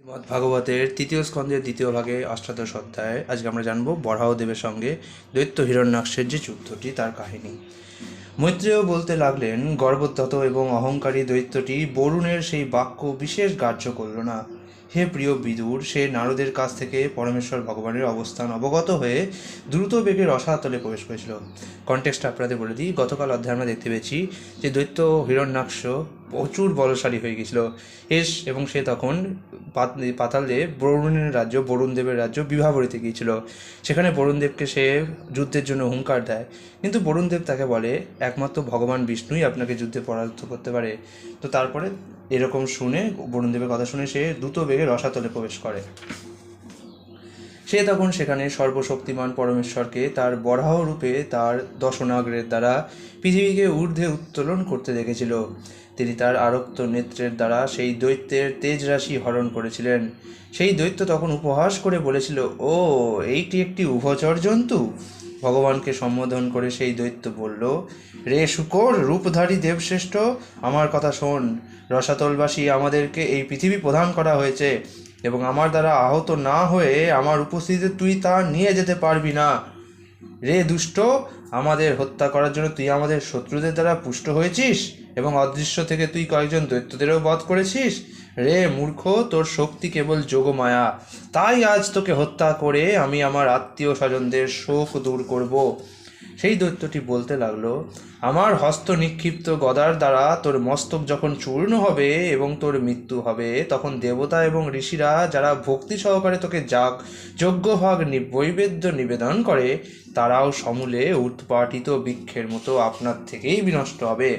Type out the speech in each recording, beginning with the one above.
ভাগবতের তৃতীয় স্কন্ধের দ্বিতীয় ভাগে অষ্টাদশ অধ্যায়ে আজকে আমরা জানবো বরাহদেবের সঙ্গে দৈত্য হিরণ্যাক্ষের যে যুদ্ধটি তার কাহিনী। মৈত্রেয় বলতে লাগলেন, গর্বোদ্ধত এবং অহংকারী দৈত্যটি বরুণের সেই বাক্য বিশেষ গ্রাহ্য করল না। হে প্রিয় বিদুর, সে নারদের কাছ থেকে পরমেশ্বর ভগবানের অবস্থান অবগত হয়ে দ্রুত বেগে রসাতলে প্রবেশ করেছিল। কনটেক্সটটা আপনাদের বলে দিই, গতকাল অধ্যায়ে আমরা দেখতে পেয়েছি যে দৈত্য হিরণ্যাক্ষ প্রচুর বলশালী হয়ে গেছিল এবং সে তখন পাতালে বরুণের রাজ্য, বরুণদেবের রাজ্য বিভাবরীতে গিয়েছিল। সেখানে বরুণদেবকে সে যুদ্ধের জন্য হুঙ্কার দেয়, কিন্তু বরুণদেব তাকে বলে একমাত্র ভগবান বিষ্ণুই আপনাকে যুদ্ধে পরাজিত করতে পারে। তো তারপরে এরকম শুনে, বরুণদেবের কথা শুনে সে দ্রুত বেগে রসাতলে প্রবেশ করে। সে তখন সেখানে সর্বশক্তিমান পরমেশ্বরকে তার বরাহ রূপে তার দশনাগ্রের দ্বারা পৃথিবীকে ঊর্ধ্বে উত্তোলন করতে দেখেছিল। তিনি তার আরক্ত নেত্রের দ্বারা সেই দৈত্যের তেজরাশি হরণ করেছিলেন। সেই দৈত্য তখন উপহাস করে বলেছিল, ও এইটি একটি উভচর জন্তু। ভগবানকে সম্বোধন করে সেই দৈত্য বলল, রে শুকর রূপধারী দেবশ্রেষ্ঠ, আমার কথা শোন। রসাতলবাসী আমাদেরকে এই পৃথিবী প্রদান করা হয়েছে এবং আমার দ্বারা আহত না হয়ে আমার উপস্থিতিতে তুই তা নিয়ে যেতে পারবি না। রে দুষ্ট, আমাদের হত্যা করার জন্য তুই আমাদের শত্রুদের দ্বারা পুষ্ট হয়েছিস এবং অদৃশ্য থেকে তুই কয়েকজন দৈত্যদেরও বধ করেছিস। রে মূর্খ, তোর শক্তি কেবল যোগমায়া, তাই আজ তোকে হত্যা করে আমি আমার আত্মীয় স্বজনদের শোক দূর করব। সেই দৈত্যটি বলতে লাগলো, আমার হস্ত নিক্ষিপ্ত গদার দ্বারা তোর মস্তক যখন চূর্ণ হবে এবং তোর মৃত্যু হবে, তখন দেবতা এবং ঋষিরা যারা ভক্তি সহকারে তোকে যজ্ঞভাগ নৈবেদ্য নিবেদন করে, তারাও সমূলে উৎপাটিত বৃক্ষের মতো আপনার থেকেই বিনষ্ট হবে।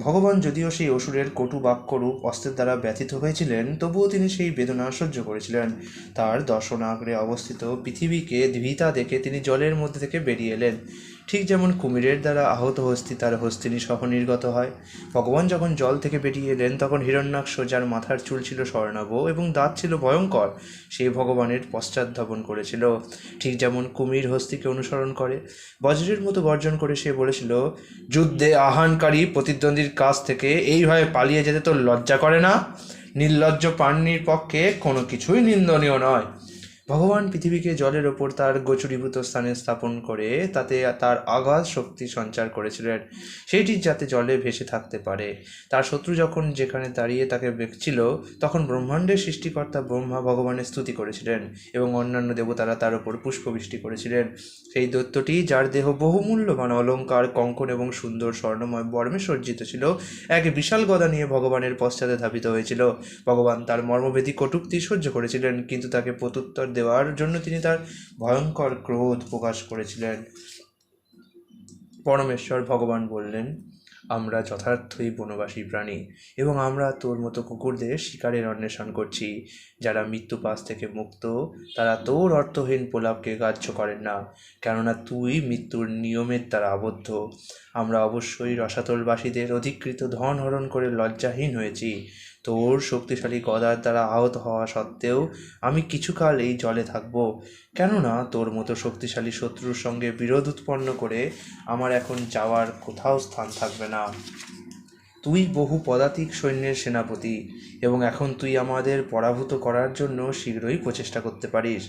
ভগবান যদিও সেই অসুরের কটু বাক্যরূপ অস্ত্রের দ্বারা ব্যথিত হয়েছিলেন, তবুও তিনি সেই বেদনা সহ্য করেছিলেন। তার দর্শনাগ্রে অবস্থিত পৃথিবীকে ধৃতা দেখে তিনি জলের মধ্যে থেকে বেরিয়ে এলেন। ঠিক যেমন কুমিরের দ্বারা আহত হস্তি তার হস্তিনী সহ নির্গত হয়। ভগবান যখন জল থেকে বেরিয়ে এলেন, তখন হিরণ্যাক্ষ, যার মাথার চুল ছিল স্বর্ণাভ এবং দাঁত ছিল ভয়ঙ্কর, সেই ভগবানের পশ্চাৎধাবন করেছিল। ঠিক যেমন কুমির হস্তিকে অনুসরণ করে। বজ্রের মতো গর্জন করে সে বলেছিল, যুদ্ধে আহ্বানকারী প্রতিদ্বন্দ্বীর কাছ থেকে এইভাবে পালিয়ে যেতে তোর লজ্জা করে না? নির্লজ্জ প্রাণীর পক্ষে কোনো কিছুই নিন্দনীয় নয়। ভগবান পৃথিবীকে জলের ওপর তার গোচরীভূত স্থানে স্থাপন করে তাতে তার আগাধ শক্তি সঞ্চার করেছিলেন, সেইটি যাতে জলে ভেসে থাকতে পারে। তার শত্রু যখন যেখানে দাঁড়িয়ে তাকে দেখছিল, তখন ব্রহ্মাণ্ডের সৃষ্টিকর্তা ব্রহ্মা ভগবানের স্তুতি করেছিলেন এবং অন্যান্য দেবতারা তার উপর পুষ্পবৃষ্টি করেছিলেন। সেই দৈত্যটি, যার দেহ বহুমূল্যবান অলঙ্কার, কঙ্কন এবং সুন্দর স্বর্ণময় বর্মে সজ্জিত ছিল, এক বিশাল গদা নিয়ে ভগবানের পশ্চাতে ধাবিত হয়েছিল। ভগবান তার মর্মভেদী কটূক্তি সহ্য করেছিলেন, কিন্তু তাকে প্রত্যুত্তর দেওয়ার জন্য তিনি তার ভয়ঙ্কর ক্রোধ প্রকাশ করেছিলেন। পরমেশ্বর ভগবান বললেন, আমরা যথার্থই বনবাসী প্রাণী এবং আমরা তোর মতো কুকুরদের শিকারের অন্বেষণ করছি। যারা মৃত্যুপাশ থেকে মুক্ত, তারা তোর অর্থহীন প্রলাপকে গ্রাহ্য করেন না, কেননা তুই মৃত্যুর নিয়মের দ্বারা আবদ্ধ। আমরা অবশ্যই রসাতলবাসীদের অধিকৃত ধন হরণ করে লজ্জাহীন হয়েছি। তোর শক্তিশালী গদার দ্বারা আহত হওয়া সত্ত্বেও আমি কিছুকাল এই জলে থাকব, কেননা তোর মতো শক্তিশালী শত্রুর সঙ্গে বিরোধ উৎপন্ন করে আমার এখন যাওয়ার কোথাও স্থান থাকবে না। তুই বহু পদাতিক সৈন্যের সেনাপতি এবং এখন তুই আমাদের পরাভূত করার জন্য শীঘ্রই প্রচেষ্টা করতে পারিস।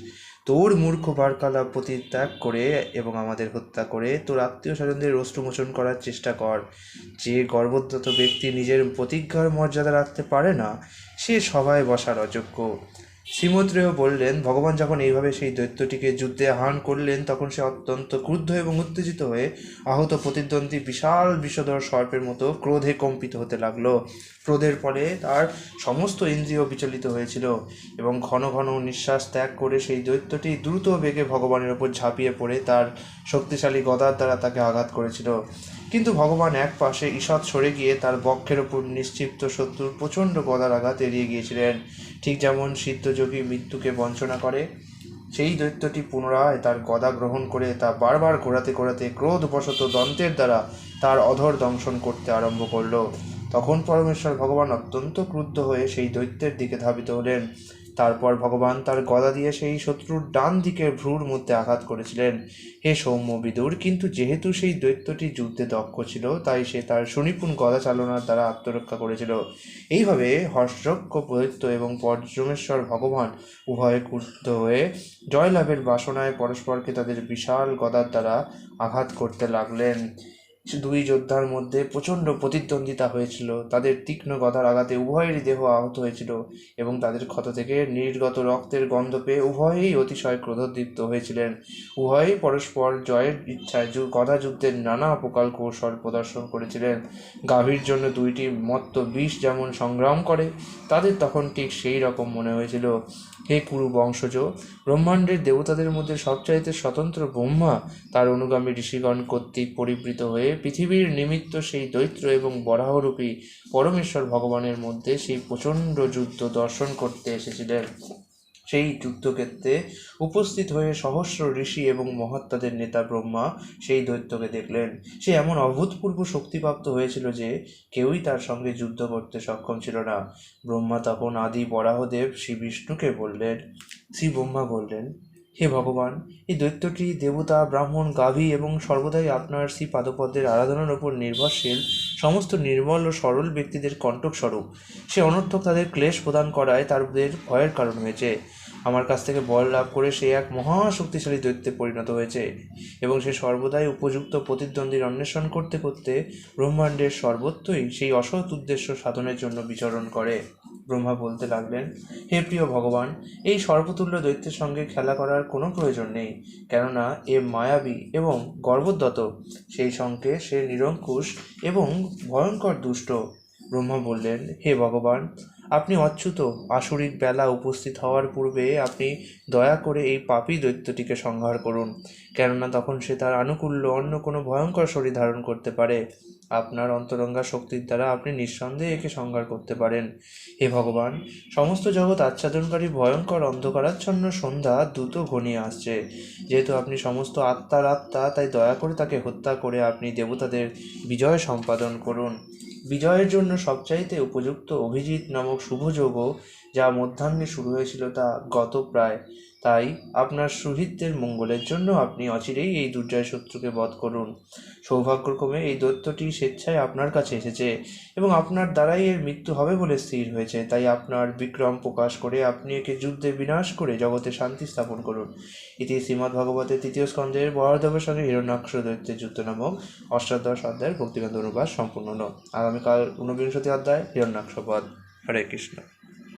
তোর মূর্খ বার্কালাপ পরিত্যাগ করে এবং আমাদের হত্যা করে তোর আত্মীয় স্বজনদের রোষ্টমোচন করার চেষ্টা কর। যে গর্ভোদ্ধত ব্যক্তি নিজের প্রতিজ্ঞার মর্যাদা রাখতে পারে না, সে সভায় বসার অযোগ্য। শ্রীমৈত্রেয় বললেন, ভগবান যখন এইভাবে সেই দৈত্যটিকে যুদ্ধে আহ্বান করলেন, তখন সে অত্যন্ত ক্রুদ্ধ এবং উত্তেজিত হয়ে আহত প্রতিদ্বন্দ্বী বিশাল বিষধর সর্পের মতো ক্রোধে কম্পিত হতে লাগলো। ক্রোধের ফলে তার সমস্ত ইন্দ্রিয় বিচলিত হয়েছিল এবং ঘন ঘন নিঃশ্বাস ত্যাগ করে সেই দৈত্যটি দ্রুত বেগে ভগবানের ওপর ঝাঁপিয়ে পড়ে তার শক্তিশালী গদার দ্বারা তাকে আঘাত করেছিল। কিন্তু ভগবান এক পাশে ঈষৎ সরে গিয়ে তার বক্ষের ওপর নিশ্চিপ্ত শত্রুর প্রচণ্ড গদার আঘাত এড়িয়ে গিয়েছিলেন। ঠিক যেমন সিদ্ধযোগী মৃত্যুকে বঞ্চনা করে, সেই দৈত্যটি পুনরায় তার গদা গ্রহণ করে তা বারবার ঘোরাতে ঘোরাতে ক্রোধবশত দন্তের দ্বারা তার অধর দংশন করতে আরম্ভ করল। তখন পরমেশ্বর ভগবান অত্যন্ত ক্রুদ্ধ হয়ে সেই দৈত্যের দিকে ধাবিত হলেন। তারপর ভগবান তার গদা দিয়ে সেই শত্রুর ডান দিকের ভ্রুর মধ্যে আঘাত করেছিলেন। হে সৌম্য বিদুর, কিন্তু যেহেতু সেই দৈত্যটি যুদ্ধে দক্ষ ছিল, তাই সে তার সুনিপুণ গদা চালনার দ্বারা আত্মরক্ষা করেছিল। এইভাবে হর্ষযজ্ঞ দৈত্য এবং পরমেশ্বর ভগবান উভয়ে ক্রুদ্ধ হয়ে জয়লাভের বাসনায় পরস্পরকে তাদের বিশাল গদার দ্বারা আঘাত করতে লাগলেন। দুই যোদ্ধার মধ্যে প্রচণ্ড প্রতিদ্বন্দ্বিতা হয়েছিল। তাদের তীক্ষ্ণ গদার আঘাতে উভয়েরই দেহ আহত হয়েছিল এবং তাদের ক্ষত থেকে নির্গত রক্তের গন্ধ পেয়ে উভয়েই অতিশয় ক্রোধোদ্দীপ্ত হয়েছিলেন। উভয়েই পরস্পর জয়ের ইচ্ছায় গদা যুদ্ধের নানা প্রকার কৌশল প্রদর্শন করেছিলেন। গাভীর জন্য দুইটি মত্ত বিষ যেমন সংগ্রাম করে, তাদের তখন ঠিক সেই রকম মনে হয়েছিল। হে কুরু বংশজ, ব্রহ্মাণ্ডের দেবতাদের মধ্যে সবচাইতে স্বতন্ত্র ব্রহ্মা তার অনুগামী ঋষিগণ কর্তৃক পরিবৃত হয়ে পৃথিবীর নিমিত্ত সেই দৈত্য এবং বরাহরূপী পরমেশ্বর ভগবানের মধ্যে সেই প্রচণ্ড যুদ্ধ দর্শন করতে এসেছিলেন। সেই যুদ্ধক্ষেত্রে উপস্থিত হয়ে সহস্র ঋষি এবং মহাত্মাদের নেতা ব্রহ্মা সেই দৈত্যকে দেখলেন। সে এমন অভূতপূর্ব শক্তিপ্রাপ্ত হয়েছিল যে কেউই তার সঙ্গে যুদ্ধ করতে সক্ষম ছিল না। ব্রহ্মা তখন আদি বরাহদেব শ্রী বিষ্ণুকে বললেন। শ্রী ব্রহ্মা বললেন, হে ভগবান, এই দৈত্যটি দেবতা, ব্রাহ্মণ, গাভী এবং সর্বদাই আপনার শ্রী পাদপদ্মের আরাধনার উপর নির্ভরশীল সমস্ত নির্মল ও সরল ব্যক্তিদের কণ্টক স্বরূপ। সে অনর্থক তাদের ক্লেশ প্রদান করায় তাদের ভয়ের কারণ হয়েছে। আমার কাছ থেকে বল লাভ করে সে এক মহাশক্তিশালী দৈত্যে পরিণত হয়েছে এবং সে সর্বদাই উপযুক্ত প্রতিদ্বন্দ্বীর অন্বেষণ করতে করতে ব্রহ্মাণ্ডের সর্বত্রই সেই অসৎ উদ্দেশ্য সাধনের জন্য বিচরণ করে। ব্রহ্মা বলতে লাগলেন, হে প্রিয় ভগবান, এই সর্বতুল্য দৈত্যের সঙ্গে খেলা করার কোনো প্রয়োজন নেই, কেননা এ মায়াবী এবং গর্ভোদ্যত, সেই সঙ্গে সে নিরঙ্কুশ এবং ভয়ঙ্কর দুষ্ট। ব্রহ্মা বললেন, হে ভগবান, আপনি অচ্যুত। আসুরিক বেলা উপস্থিত হওয়ার পূর্বে আপনি দয়া করে এই পাপী দৈত্যটিকে সংহার করুন, কেননা তখন সে তার আনুকূল্য অন্য কোনো ভয়ঙ্কর শরীর ধারণ করতে পারে। আপনার অন্তরঙ্গা শক্তির দ্বারা আপনি নিঃসন্দেহে একে সংহার করতে পারেন। হে ভগবান, সমস্ত জগৎ আচ্ছাদনকারী ভয়ঙ্কর অন্ধকারাচ্ছন্ন সন্ধ্যা দ্রুত ঘনিয়ে আসছে। যেহেতু আপনি সমস্ত আত্মার আত্মা, তাই দয়া করে তাকে হত্যা করে আপনি দেবতাদের বিজয় সম্পাদন করুন। বিজয়ের জন্য সবচাইতে উপযুক্ত অভিজিৎ নামক শুভযোগ যা মধ্যাহ্নে শুরু হয়েছিল তা গত প্রায়। তাই আপনার সুহৃদদের মঙ্গলের জন্য আপনি অচিরেই এই দুর্জয় শত্রুকে বধ করুন। সৌভাগ্যক্রমে এই দৈত্যটি স্বেচ্ছায় আপনার কাছে এসেছে এবং আপনার দ্বারাই এর মৃত্যু হবে বলে স্থির হয়েছে। তাই আপনার বিক্রম প্রকাশ করে আপনি একে যুদ্ধে বিনাশ করে জগতে শান্তি স্থাপন করুন। ইতি শ্রীমদ্ভাগবতের ৩য় স্কন্ধের বরাহদেবের সঙ্গে হিরণ্যাক্ষ দৈত্যের যুদ্ধ নামক অষ্টাদশ অধ্যায়ের ভক্তিকান্ত অনুবাদ সম্পূর্ণ হল। আগামীকাল 49 অধ্যায় হিরণ্যাক্ষ বধ। হরে কৃষ্ণ।